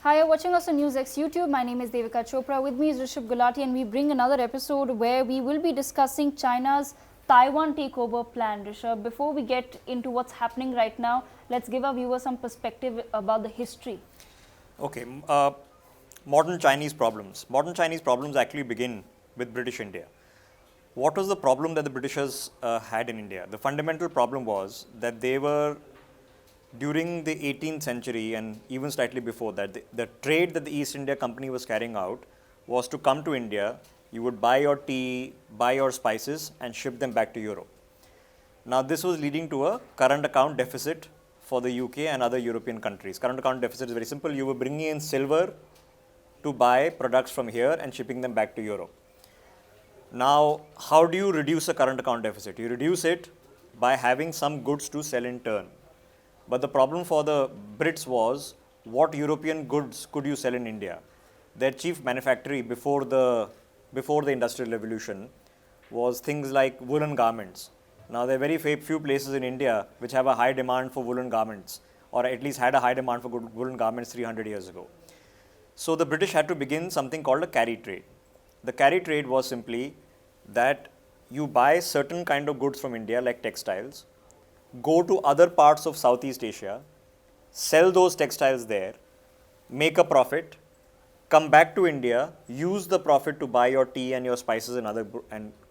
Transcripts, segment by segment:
Hi, you're watching us on NewsX YouTube. My name is Devika Chopra. With me is Rishabh Gulati, and we bring another episode where we will be discussing China's Taiwan takeover plan. Rishabh, before we get into what's happening right now, let's give our viewers some perspective about the history. Okay, modern Chinese problems. Modern Chinese problems actually begin with British India. What was the problem that the Britishers had in India? The fundamental problem was that they were, during the 18th century and even slightly before that, the trade that the East India Company was carrying out was to come to India. You would buy your tea, buy your spices, and ship them back to Europe. Now, this was leading to a current account deficit for the UK and other European countries. Current account deficit is very simple. You were bringing in silver to buy products from here and shipping them back to Europe. Now, how do you reduce a current account deficit? You reduce it by having some goods to sell in turn. But the problem for the Brits was, what European goods could you sell in India? Their chief manufactory before the Industrial Revolution was things like woolen garments. Now, there are very few places in India which have a high demand for woolen garments, or at least had a high demand for woolen garments 300 years ago. So, the British had to begin something called a carry trade. The carry trade was simply that you buy certain kind of goods from India, like textiles, go to other parts of Southeast Asia, sell those textiles there, make a profit, come back to India, use the profit to buy your tea and your spices and other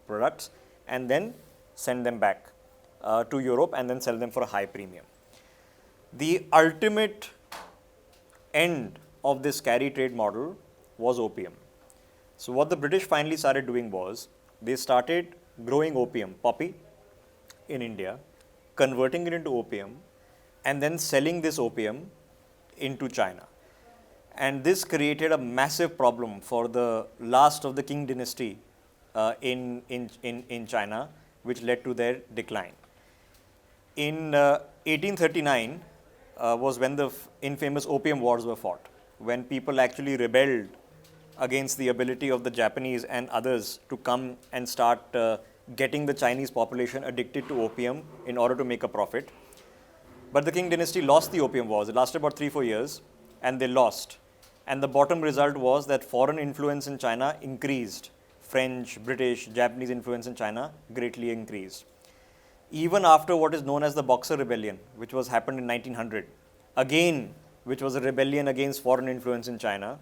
products, and then send them back to Europe and then sell them for a high premium. The ultimate end of this carry trade model was opium. So what the British finally started doing was, they started growing opium, poppy, in India, converting it into opium, and then selling this opium into China. And this created a massive problem for the last of the Qing dynasty in China, which led to their decline. In 1839 was when the infamous Opium Wars were fought, when people actually rebelled against the ability of the Japanese and others to come and start getting the Chinese population addicted to opium in order to make a profit. But the Qing dynasty lost the Opium Wars. It lasted about 3-4 years, and they lost. And the bottom result was that foreign influence in China increased. French, British, Japanese influence in China greatly increased. Even after what is known as the Boxer Rebellion, which was happened in 1900, again, which was a rebellion against foreign influence in China,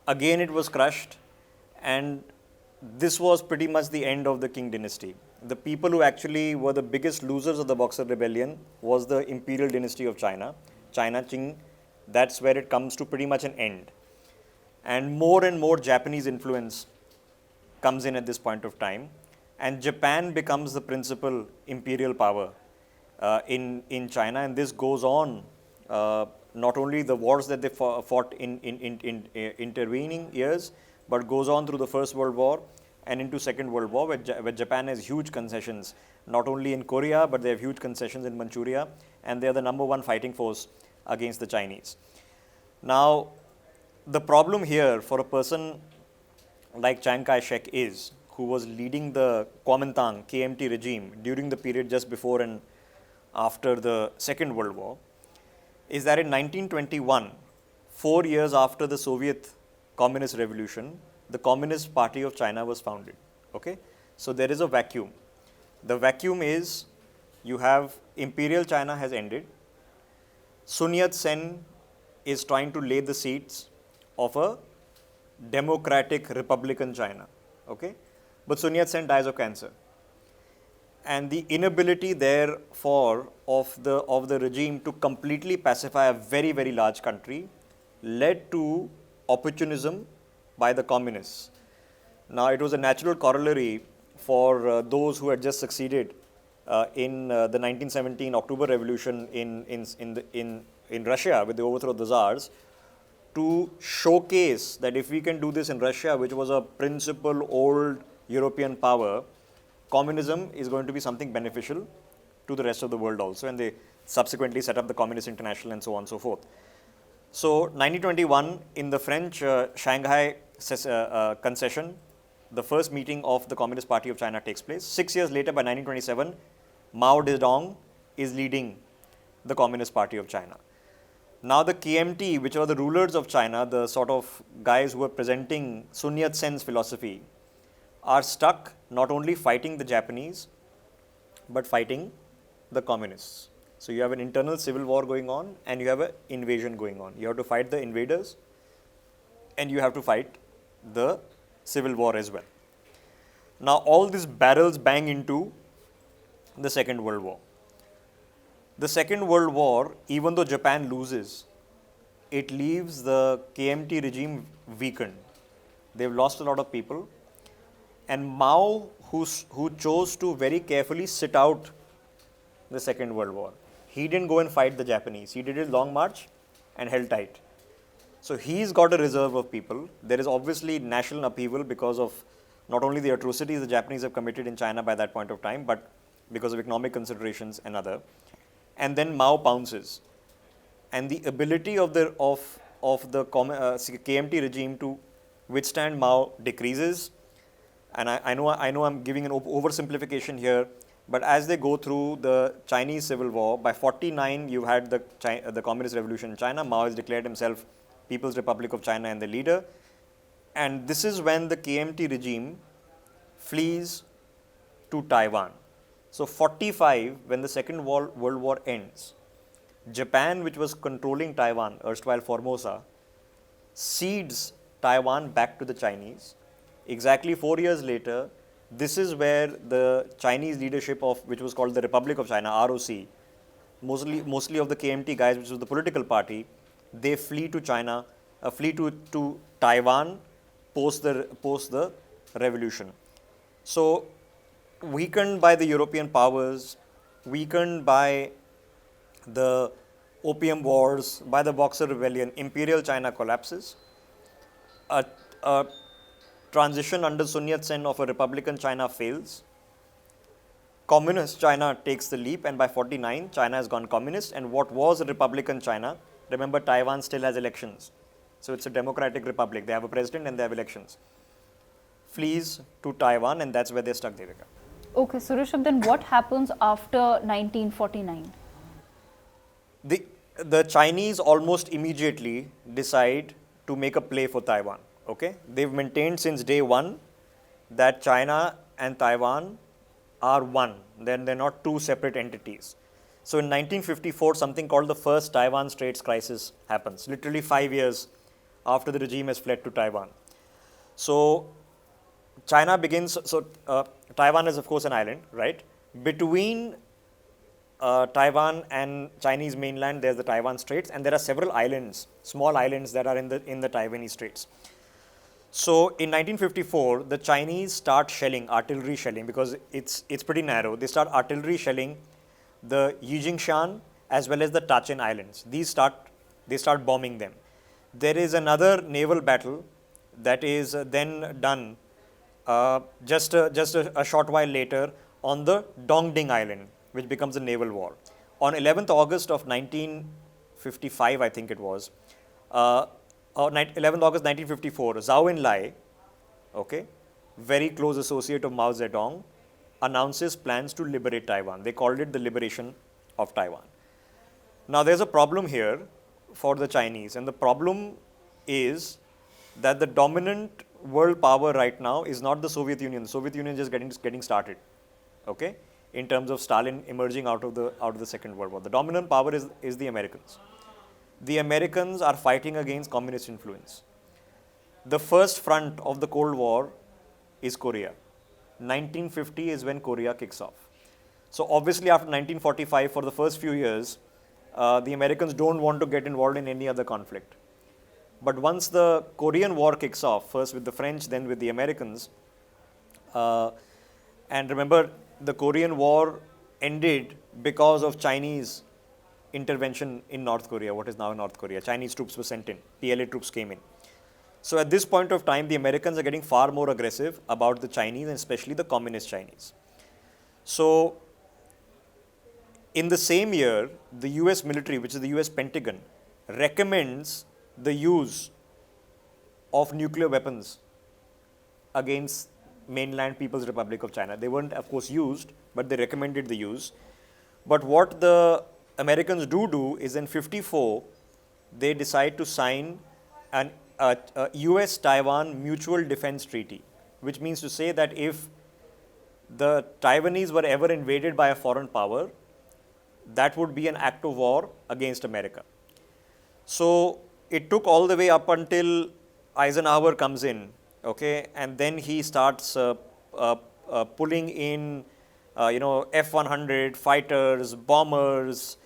again it was crushed, and this was pretty much the end of the Qing dynasty. The people who actually were the biggest losers of the Boxer Rebellion was the imperial dynasty of China, Qing. That's where it comes to pretty much an end. And more Japanese influence comes in at this point of time, and Japan becomes the principal imperial power in China, and this goes on. Not only the wars that they fought in intervening years, but goes on through the First World War and into Second World War, where Japan has huge concessions, not only in Korea, but they have huge concessions in Manchuria, and they are the #1 fighting force against the Chinese. Now, the problem here for a person like Chiang Kai-shek is, who was leading the Kuomintang KMT regime during the period just before and after the Second World War, is that in 1921, 4 years after the Soviet Communist Revolution, the Communist Party of China was founded. Okay? So there is a vacuum. The vacuum is, you have Imperial China has ended. Sun Yat-sen is trying to lay the seeds of a democratic Republican China. Okay? But Sun Yat-sen dies of cancer. And the inability therefore of the regime to completely pacify a very, very large country led to opportunism by the communists. Now, it was a natural corollary for those who had just succeeded in the 1917 October Revolution in Russia with the overthrow of the Tsars, to showcase that if we can do this in Russia, which was a principal old European power, communism is going to be something beneficial to the rest of the world also, and they subsequently set up the Communist International and so on and so forth. So 1921, in the French Shanghai concession, the first meeting of the Communist Party of China takes place. 6 years later, by 1927, Mao Zedong is leading the Communist Party of China. Now the KMT, which are the rulers of China, the sort of guys who are presenting Sun Yat-sen's philosophy, are stuck not only fighting the Japanese, but fighting the communists. So you have an internal civil war going on and you have an invasion going on. You have to fight the invaders and you have to fight the civil war as well. Now all these barrels bang into the Second World War. The Second World War, even though Japan loses, it leaves the KMT regime weakened. They've lost a lot of people. And Mao, who chose to very carefully sit out the Second World War, he didn't go and fight the Japanese. He did his long march and held tight. So he's got a reserve of people. There is obviously national upheaval because of not only the atrocities the Japanese have committed in China by that point of time, but because of economic considerations and other. And then Mao pounces. And the ability of the KMT regime to withstand Mao decreases. And I know I'm giving an oversimplification here, but as they go through the Chinese Civil War, by 49 you had the Communist Revolution in China. Mao has declared himself People's Republic of China and the leader. And this is when the KMT regime flees to Taiwan. So 45, when the Second World War ends, Japan, which was controlling Taiwan, erstwhile Formosa, cedes Taiwan back to the Chinese. Exactly 4 years later, this is where the Chinese leadership of, which was called the Republic of China, ROC, mostly of the KMT guys, which was the political party, they flee to China, flee to Taiwan post the revolution. So weakened by the European powers, weakened by the Opium Wars, by the Boxer Rebellion, Imperial China collapses. A transition under Sun Yat-sen of a Republican China fails. Communist China takes the leap, and by 49, China has gone communist. And what was a Republican China, remember, Taiwan still has elections. So it's a democratic republic. They have a president and they have elections. Flees to Taiwan, and that's where they're stuck, Devika. Okay, so Rishabh, then what happens after 1949? The Chinese almost immediately decide to make a play for Taiwan. Okay, they've maintained since day one that China and Taiwan are one. They're not two separate entities. So in 1954, something called the First Taiwan Straits Crisis happens, literally 5 years after the regime has fled to Taiwan. So China begins, Taiwan is of course an island, right? Between Taiwan and Chinese mainland, there's the Taiwan Straits, and there are several islands, small islands that are in the Taiwanese Straits. So in 1954, the Chinese start shelling, artillery shelling, because it's pretty narrow. They start artillery shelling the Yijingshan as well as the Tachen Islands. They start bombing them. There is another naval battle that is then done just a short while later on the Dongding Island, which becomes a naval war. On 11th August of 1955, I think it was, 11th August 1954, Zhou Enlai, okay, very close associate of Mao Zedong, announces plans to liberate Taiwan. They called it the liberation of Taiwan. Now there's a problem here for the Chinese, and the problem is that the dominant world power right now is not the Soviet Union. The Soviet Union is just getting started, okay, in terms of Stalin emerging out of the Second World War. The dominant power is the Americans. The Americans are fighting against communist influence. The first front of the Cold War is Korea. 1950 is when Korea kicks off. So obviously after 1945, for the first few years, the Americans don't want to get involved in any other conflict. But once the Korean War kicks off, first with the French, then with the Americans, and remember, the Korean War ended because of Chinese intervention in North Korea, what is now North Korea. Chinese troops were sent in, PLA troops came in. So at this point of time, the Americans are getting far more aggressive about the Chinese, and especially the communist Chinese. So in the same year, the US military, which is the US Pentagon, recommends the use of nuclear weapons against mainland People's Republic of China. They weren't, of course, used, but they recommended the use. But what the Americans do is in 54, they decide to sign a US-Taiwan Mutual Defense Treaty, which means to say that if the Taiwanese were ever invaded by a foreign power, that would be an act of war against America. So it took all the way up until Eisenhower comes in, okay, and then he starts pulling in, F-100 fighters, bombers,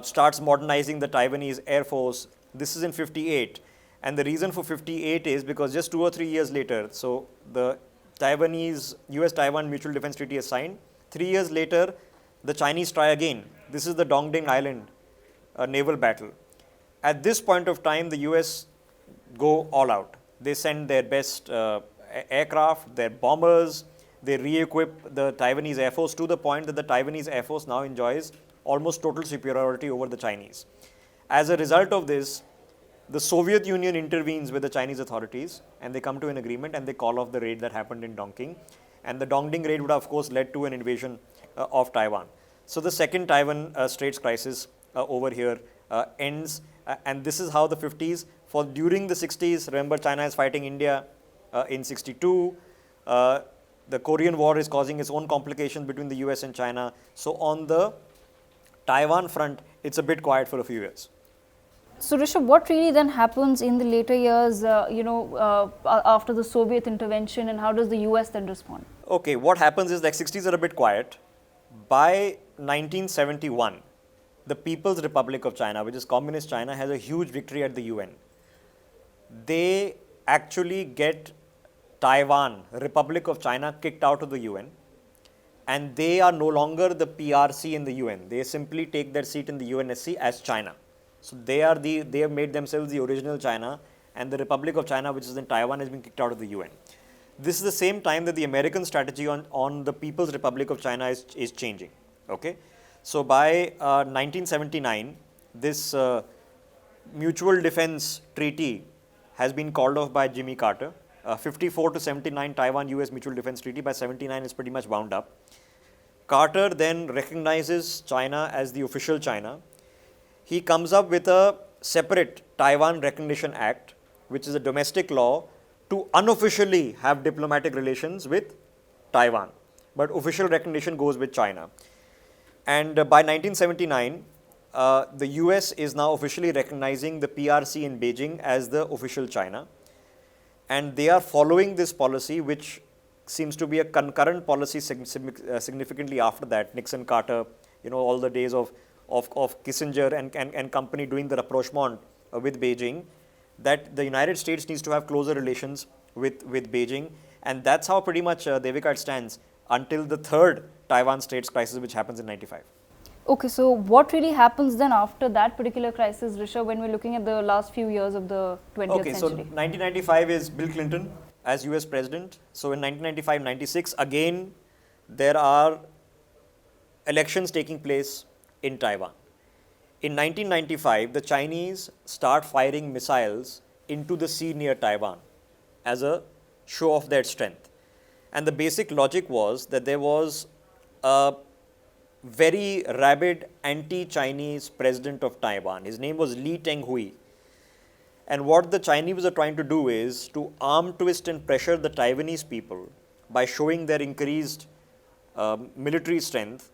starts modernizing the Taiwanese Air Force. This is in 58. And the reason for 58 is because just 2 or 3 years later, so the Taiwanese US-Taiwan Mutual Defense Treaty is signed. 3 years later, the Chinese try again. This is the Dongting Island naval battle. At this point of time, the US go all out. They send their best aircraft, their bombers. They re-equip the Taiwanese Air Force to the point that the Taiwanese Air Force now enjoys almost total superiority over the Chinese. As a result of this, the Soviet Union intervenes with the Chinese authorities and they come to an agreement and they call off the raid that happened in Dongting. And the Dongting raid would have, of course, led to an invasion of Taiwan. So the second Taiwan Straits crisis over here ends. And this is how the 50s, during the 60s, remember China is fighting India in 62. The Korean War is causing its own complications between the US and China. So on the Taiwan front, it's a bit quiet for a few years. So Rishabh, what really then happens in the later years, after the Soviet intervention, and how does the US then respond? Okay, what happens is like 60s are a bit quiet. By 1971, the People's Republic of China, which is Communist China, has a huge victory at the UN. They actually get Taiwan, Republic of China, kicked out of the UN. And they are no longer the PRC in the UN. They simply take their seat in the UNSC as China. So they have made themselves the original China, and the Republic of China, which is in Taiwan, has been kicked out of the UN. This is the same time that the American strategy on the People's Republic of China is changing. Okay, so by 1979, this Mutual Defense Treaty has been called off by Jimmy Carter. 54 to 79 Taiwan-US Mutual Defense Treaty. By 79 is pretty much wound up. Carter then recognizes China as the official China. He comes up with a separate Taiwan Recognition Act, which is a domestic law to unofficially have diplomatic relations with Taiwan. But official recognition goes with China. And by 1979, the US is now officially recognizing the PRC in Beijing as the official China. And they are following this policy, which seems to be a concurrent policy significantly after that. Nixon, Carter, all the days of Kissinger and company doing the rapprochement with Beijing, that the United States needs to have closer relations with Beijing. And that's how pretty much Devika it stands until the third Taiwan Straits crisis, which happens in 95. Okay, so what really happens then after that particular crisis, Rishabh, when we're looking at the last few years of the 20th century? Okay, so 1995 is Bill Clinton as US President. So in 1995-96, again, there are elections taking place in Taiwan. In 1995, the Chinese start firing missiles into the sea near Taiwan as a show of their strength. And the basic logic was that there was a very rabid anti-Chinese president of Taiwan. His name was Lee Teng-hui. And what the Chinese are trying to do is to arm twist and pressure the Taiwanese people by showing their increased military strength,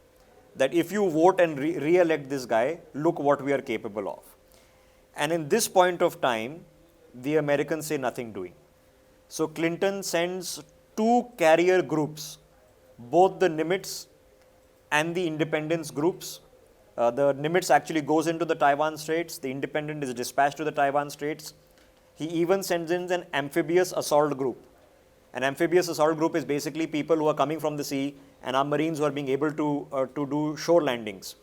that if you vote and re-elect this guy, look what we are capable of. And in this point of time, the Americans say nothing doing. So Clinton sends 2 carrier groups, both the Nimitz and the independence groups. The Nimitz actually goes into the Taiwan Straits. The independent is dispatched to the Taiwan Straits. He even sends in an amphibious assault group. An amphibious assault group is basically people who are coming from the sea and our Marines who are being able to do shore landings.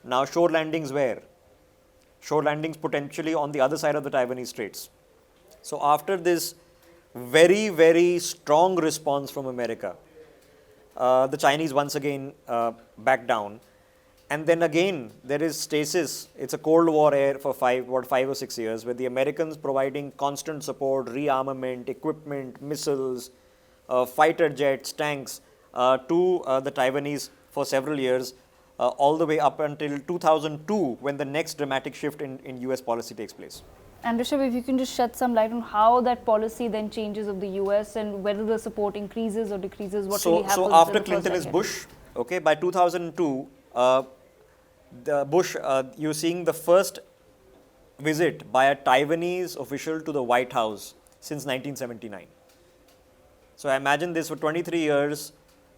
Now, shore landings where? Shore landings potentially on the other side of the Taiwanese Straits. So after this very, very strong response from America, the Chinese once again back down. And then again, there is stasis. It's a Cold War era for 5 or 6 years, where the Americans providing constant support, rearmament, equipment, missiles, fighter jets, tanks to the Taiwanese for several years. all the way up until 2002, when the next dramatic shift in US policy takes place. And Rishabh, if you can just shed some light on how that policy then changes of the US and whether the support increases or decreases, what really happens. So after Clinton is Bush, okay, by 2002, the Bush, you're seeing the first visit by a Taiwanese official to the White House since 1979. So I imagine this for 23 years,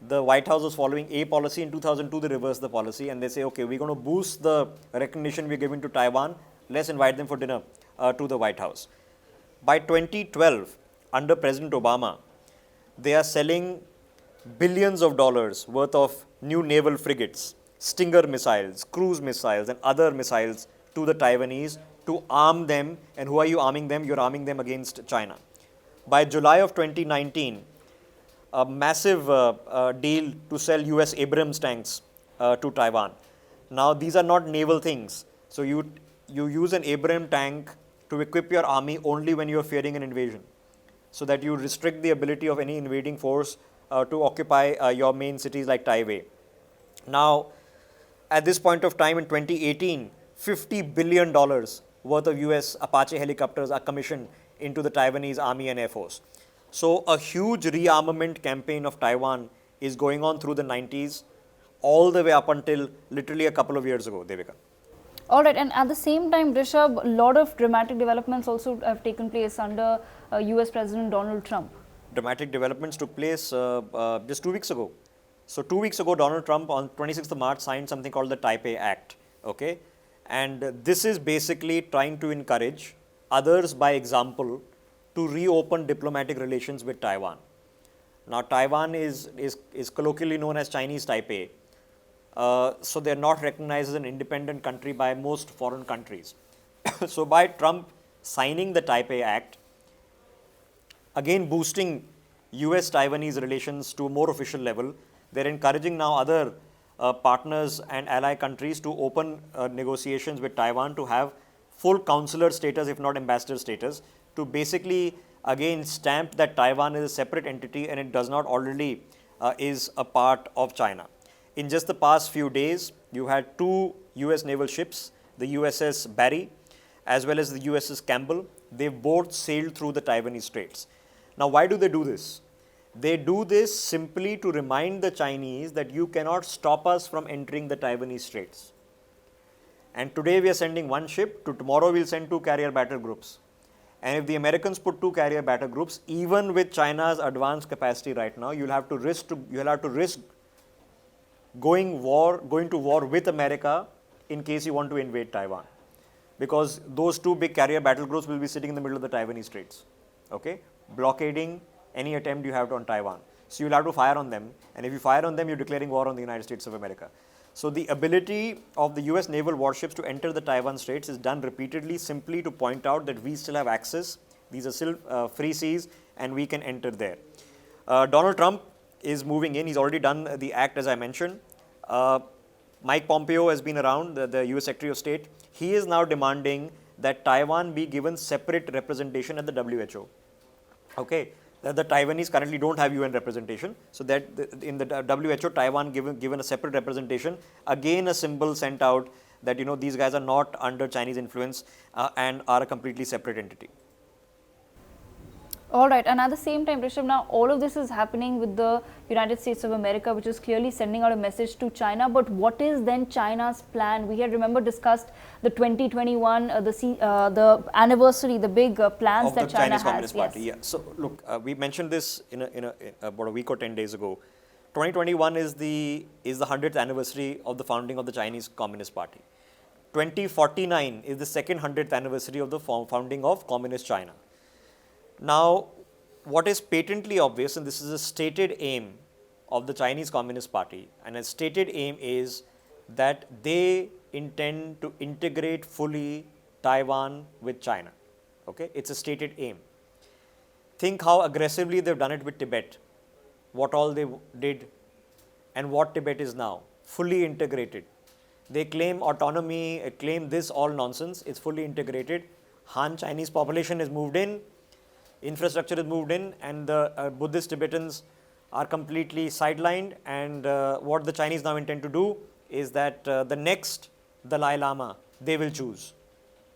the White House was following a policy. In 2002, they reversed the policy and they say, okay, we're going to boost the recognition we're giving to Taiwan. Let's invite them for dinner to the White House. By 2012, under President Obama, they are selling billions of dollars worth of new naval frigates, Stinger missiles, cruise missiles, and other missiles to the Taiwanese to arm them. And who are you arming them? You're arming them against China. By July of 2019, a massive deal to sell US Abrams tanks to Taiwan. Now, these are not naval things. So you use an Abrams tank to equip your army only when you're fearing an invasion, so that you restrict the ability of any invading force to occupy your main cities like Taipei. Now, at this point of time in 2018, $50 billion worth of US Apache helicopters are commissioned into the Taiwanese Army and Air Force. So a huge rearmament campaign of Taiwan is going on through the 90s, all the way up until literally a couple of years ago, Devika. All right, and at the same time, Rishabh, a lot of dramatic developments also have taken place under US President Donald Trump. Dramatic developments took place just 2 weeks ago. So 2 weeks ago, Donald Trump on 26th of March signed something called the Taipei Act, okay? And this is basically trying to encourage others by example to reopen diplomatic relations with Taiwan. Now, Taiwan is colloquially known as Chinese Taipei. So they're not recognized as an independent country by most foreign countries. So by Trump signing the Taipei Act, again boosting US-Taiwanese relations to a more official level, they're encouraging now other partners and ally countries to open negotiations with Taiwan to have full consular status, if not ambassador status, to basically again stamp that Taiwan is a separate entity and it does not already is a part of China. In just the past few days, you had 2 US naval ships, the USS Barry as well as the USS Campbell. They've both sailed through the Taiwanese Straits. Now, why do they do this? They do this simply to remind the Chinese that you cannot stop us from entering the Taiwanese Straits. And today we are sending 1 ship, to tomorrow we'll send 2 carrier battle groups. And if the Americans put 2 carrier battle groups, even with China's advanced capacity right now, you'll have to risk going to war with America in case you want to invade Taiwan. Because those 2 big carrier battle groups will be sitting in the middle of the Taiwanese Straits, okay, blockading any attempt you have on Taiwan. So you'll have to fire on them, and if you fire on them, you're declaring war on the United States of America. So the ability of the US naval warships to enter the Taiwan Straits is done repeatedly simply to point out that we still have access. These are still free seas and we can enter there. Donald Trump is moving in. He's already done the act, as I mentioned. Mike Pompeo has been around, the US Secretary of State. He is now demanding that Taiwan be given separate representation at the WHO. Okay. The Taiwanese currently don't have UN representation, so that in the WHO, Taiwan given a separate representation, again a symbol sent out that these guys are not under Chinese influence and are a completely separate entity. All right, and at the same time, Rishabh, now all of this is happening with the United States of America, which is clearly sending out a message to China. But what is then China's plan? We had, remember, discussed the 2021, the anniversary, the big plans of that the China Chinese has. Communist Party. Yeah. So look, we mentioned this in about a week or 10 days ago. 2021 is the 100th anniversary of the founding of the Chinese Communist Party. 2049 is the second 100th anniversary of the founding of Communist China. Now, what is patently obvious, and this is a stated aim of the Chinese Communist Party, and a stated aim is that they intend to integrate fully Taiwan with China. Okay, it's a stated aim. Think how aggressively they've done it with Tibet, what all they did, and what Tibet is now, fully integrated. They claim autonomy, claim this all nonsense, it's fully integrated. Han Chinese population has moved in, infrastructure is moved in, and the Buddhist Tibetans are completely sidelined, and what the Chinese now intend to do is that the next Dalai Lama, they will choose.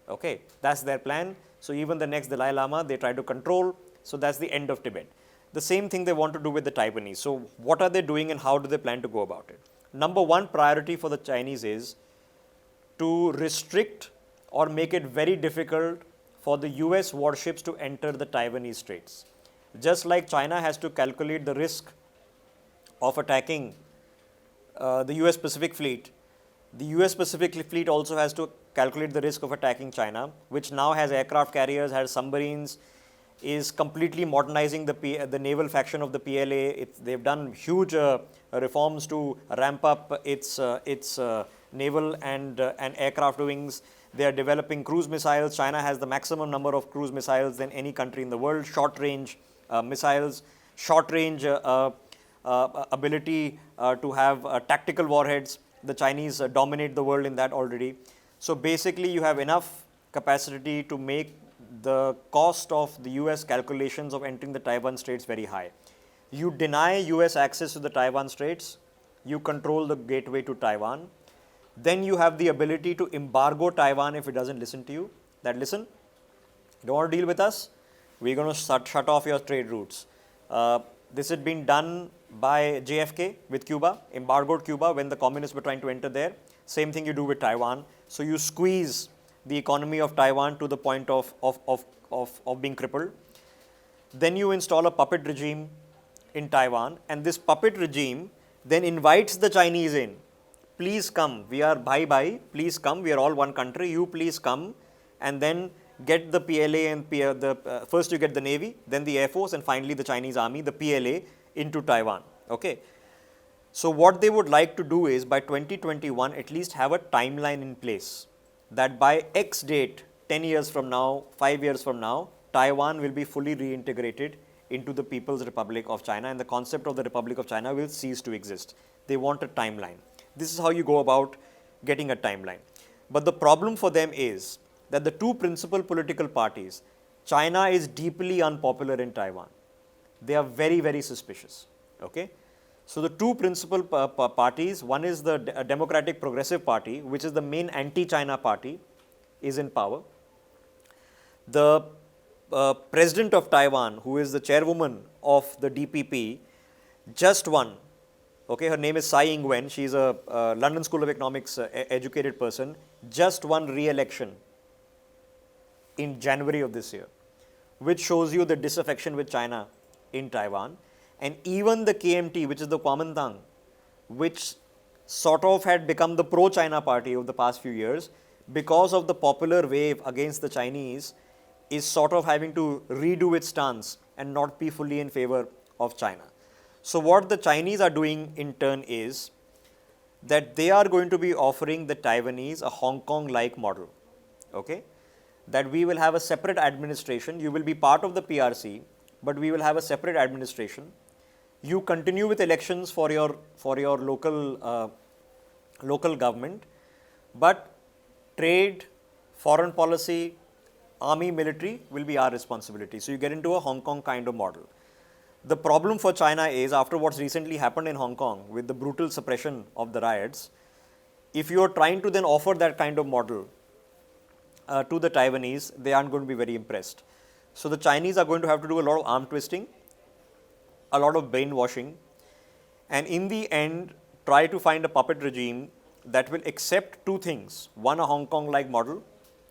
Okay, that's their plan. So even the next Dalai Lama, they try to control. So that's the end of Tibet. The same thing they want to do with the Taiwanese. So what are they doing and how do they plan to go about it? Number one priority for the Chinese is to restrict or make it very difficult for the US warships to enter the Taiwanese straits. Just like China has to calculate the risk of attacking the US Pacific Fleet, the US Pacific Fleet also has to calculate the risk of attacking China, which now has aircraft carriers, has submarines, is completely modernizing the naval faction of the PLA. They've done huge reforms to ramp up its naval and aircraft wings. They are developing cruise missiles. China has the maximum number of cruise missiles than any country in the world. Short range missiles, short range ability to have tactical warheads. The Chinese dominate the world in that already. So basically you have enough capacity to make the cost of the US calculations of entering the Taiwan Straits very high. You deny US access to the Taiwan Straits, you control the gateway to Taiwan. Then you have the ability to embargo Taiwan if it doesn't listen to you. That listen, you don't want to deal with us, we're going to shut off your trade routes. This had been done by JFK with Cuba, embargoed Cuba when the communists were trying to enter there. Same thing you do with Taiwan. So you squeeze the economy of Taiwan to the point of being crippled. Then you install a puppet regime in Taiwan, and this puppet regime then invites the Chinese in. Please come, we are bye, please come, we are all one country, you please come, and then get the PLA and first you get the Navy, then the Air Force, and finally the Chinese Army, the PLA, into Taiwan. Okay. So what they would like to do is by 2021 at least have a timeline in place that by X date, 10 years from now, 5 years from now, Taiwan will be fully reintegrated into the People's Republic of China and the concept of the Republic of China will cease to exist. They want a timeline. This is how you go about getting a timeline. But the problem for them is that the two principal political parties, China is deeply unpopular in Taiwan. They are very, very suspicious. Okay? So the two principal parties, one is the Democratic Progressive Party, which is the main anti-China party, is in power. The president of Taiwan, who is the chairwoman of the DPP, just won. Okay, her name is Tsai Ing-wen. She is a London School of Economics educated person. Just won re-election in January of this year, which shows you the disaffection with China in Taiwan. And even the KMT, which is the Kuomintang, which sort of had become the pro-China party over the past few years, because of the popular wave against the Chinese, is sort of having to redo its stance and not be fully in favor of China. So what the Chinese are doing in turn is that they are going to be offering the Taiwanese a Hong Kong-like model. Okay? That we will have a separate administration. You will be part of the PRC, but we will have a separate administration. You continue with elections for your local government, but trade, foreign policy, army, military will be our responsibility. So you get into a Hong Kong kind of model. The problem for China is, after what's recently happened in Hong Kong with the brutal suppression of the riots, if you are trying to then offer that kind of model to the Taiwanese, they aren't going to be very impressed. So the Chinese are going to have to do a lot of arm twisting, a lot of brainwashing, and in the end, try to find a puppet regime that will accept two things. One, a Hong Kong-like model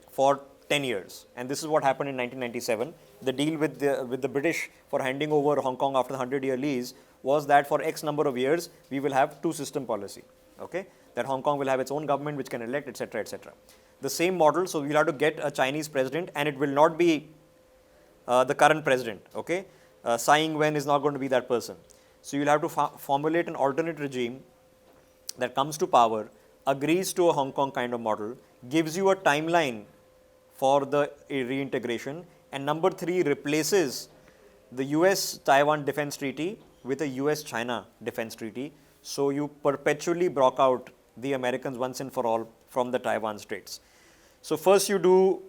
for 10 years. And this is what happened in 1997. The deal with the British for handing over Hong Kong after the 100-year lease was that for X number of years, we will have two-system policy. Okay? That Hong Kong will have its own government which can elect, etc., etc. The same model, so we'll have to get a Chinese president, and it will not be the current president. Okay? Tsai Ing-wen is not going to be that person. So you'll have to formulate an alternate regime that comes to power, agrees to a Hong Kong kind of model, gives you a timeline for the reintegration, and number 3, replaces the US-Taiwan Defense Treaty with a US-China Defense Treaty. So you perpetually block out the Americans once and for all from the Taiwan Straits. So first you do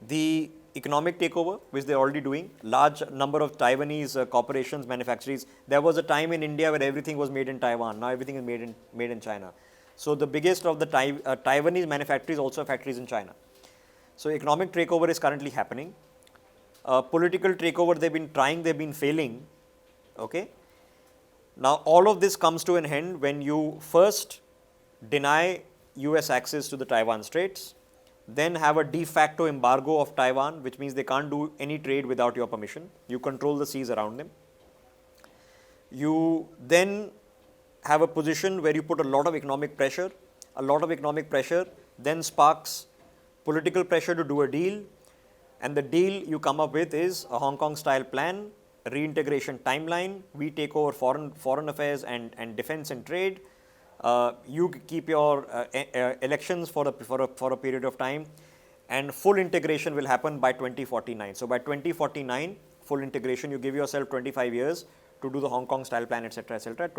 the economic takeover, which they're already doing. Large number of Taiwanese corporations, manufacturers. There was a time in India where everything was made in Taiwan. Now everything is made in China. So the biggest of the Taiwanese manufacturers also have factories in China. So economic takeover is currently happening. Political takeover, they've been trying, they've been failing. Okay. Now all of this comes to an end when you first deny US access to the Taiwan Straits, then have a de facto embargo of Taiwan, which means they can't do any trade without your permission. You control the seas around them. You then have a position where you put a lot of economic pressure. A lot of economic pressure then sparks political pressure to do a deal. And the deal you come up with is a Hong Kong style plan, a reintegration timeline. We take over foreign affairs and defense and trade. You keep your elections for a period of time, and full integration will happen by 2049. So by 2049, full integration, you give yourself 25 years to do the Hong Kong style plan, etc., etc.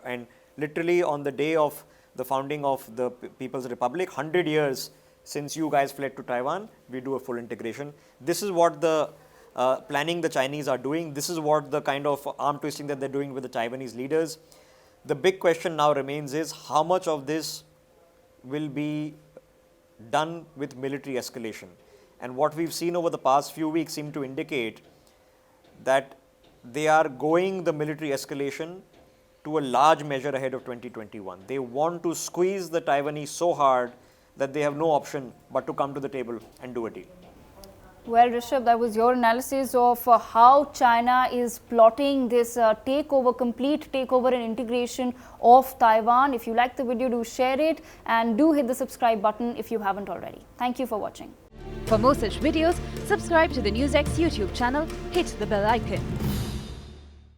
And literally on the day of the founding of the People's Republic, 100 years since you guys fled to Taiwan, we do a full integration. This is what the planning the Chinese are doing. This is what the kind of arm twisting that they're doing with the Taiwanese leaders. The big question now remains is how much of this will be done with military escalation. And what we've seen over the past few weeks seem to indicate that they are going the military escalation to a large measure ahead of 2021. They want to squeeze the Taiwanese so hard that they have no option but to come to the table and do a deal. Well, Rishabh, that was your analysis of how China is plotting this takeover, complete takeover and integration of Taiwan. If you like the video, do share it and do hit the subscribe button if you haven't already. Thank you for watching. For more such videos, subscribe to the NewsX YouTube channel, hit the bell icon.